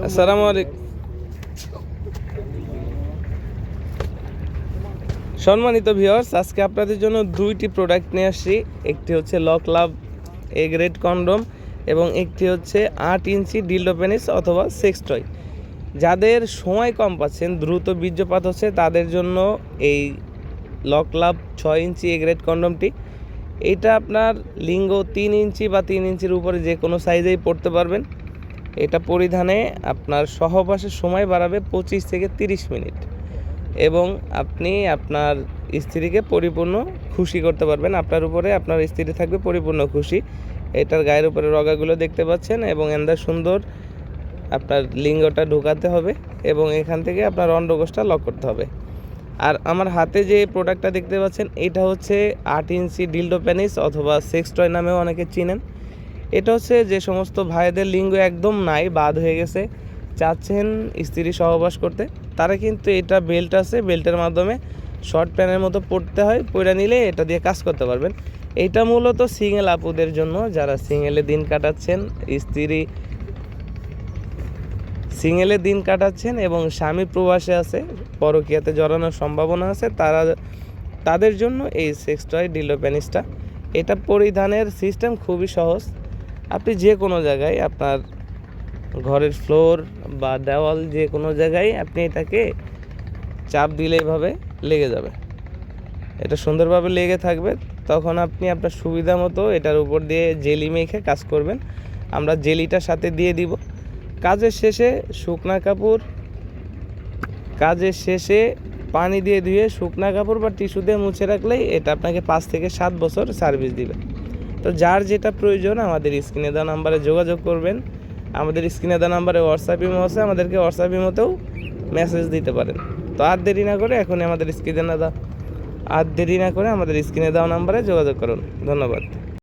আসসালামু আলাইকুম। সম্মানিত ভিউয়ার্স, আজকে আপনাদের জন্য দুইটি প্রোডাক্ট নিয়ে আসছি। একটি হচ্ছে lock love A grade condom এবং একটি হচ্ছে 8 ইঞ্চি ডিল্ডো পেনিস অথবা সেক্স টয়। যাদের সময় কম পাচ্ছেন, দ্রুত বীর্যপাত হচ্ছে, তাদের জন্য এই lock love 6 inch A grade কন্ডমটি। এটা আপনার লিঙ্গ 3 ইঞ্চি বা 3 ইঞ্চির উপরে যে কোনো সাইজেই পড়তে পারবেন। এটা পরিধানে আপনার সহবাসের সময় বাড়াবে 25 থেকে 30 মিনিট এবং আপনি আপনার স্ত্রীকে পরিপূর্ণ খুশি করতে পারবেন। আপনার উপরে আপনার স্ত্রী থাকবে পরিপূর্ণ খুশি। এটার গায়ের উপরে রগাগুলো দেখতে পাচ্ছেন এবং এন্দা সুন্দর আপনার লিঙ্গটা ঢোকাতে হবে এবং এখান থেকে আপনার অন্ডকোষটা লক করতে হবে। আর আমার হাতে যে প্রোডাক্টটা দেখতে পাচ্ছেন, এটা হচ্ছে 8 ইঞ্চি ডিল্ডো পেনিস অথবা সেক্স টয় নামেও অনেকে চিনেন। এটা হচ্ছে যে সমস্ত ভাইদের লিঙ্গ একদম নাই, বাদ হয়ে গেছে, চাচ্ছেন স্ত্রী সহবাস করতে, তারা কিন্তু এটা বেল্ট আছে, বেল্টের মাধ্যমে শর্ট প্যানের মতো পরতে হয়, পরে নিলে এটা দিয়ে কাজ করতে পারবেন। এটা মূলত সিঙ্গেল আপুদের জন্য, যারা সিঙ্গেলে দিন কাটাচ্ছেন, সিঙ্গেলে দিন কাটাচ্ছেন এবং স্বামী প্রবাসে আছে, পরকীয়াতে জড়ানোর সম্ভাবনা আছে, তাদের জন্য এই সেক্স টয় ডিল্ডো পেনিসটা। এটা পরিধানের সিস্টেম খুবই সহজ। আপনি যে কোনো জায়গায়, আপনার ঘরের ফ্লোর বা দেওয়াল, যে কোনো জায়গায় আপনি এটাকে চাপ দিলে এইভাবে লেগে যাবে। এটা সুন্দরভাবে লেগে থাকবে। তখন আপনি আপনার সুবিধা মতো এটার উপর দিয়ে জেলি মেখে কাজ করবেন। আমরা জেলিটার সাথে দিয়ে দিব। কাজের শেষে পানি দিয়ে ধুয়ে শুকনা কাপড় বা টিস্যু দিয়ে মুছে রাখলেই এটা আপনাকে 5 থেকে 7 বছর সার্ভিস দিবে। তো যার যেটা প্রয়োজন আমাদের স্ক্রিনে দেওয়া নাম্বারে যোগাযোগ করবেন। আমাদের স্ক্রিনে দেওয়া নাম্বারে হোয়াটসঅ্যাপ ইমো আছে, আমাদেরকে হোয়াটসঅ্যাপ ইমোতেও মেসেজ দিতে পারেন। তো আর দেরি না করে আমাদের স্ক্রিনে দেওয়া নাম্বারে যোগাযোগ করুন। ধন্যবাদ।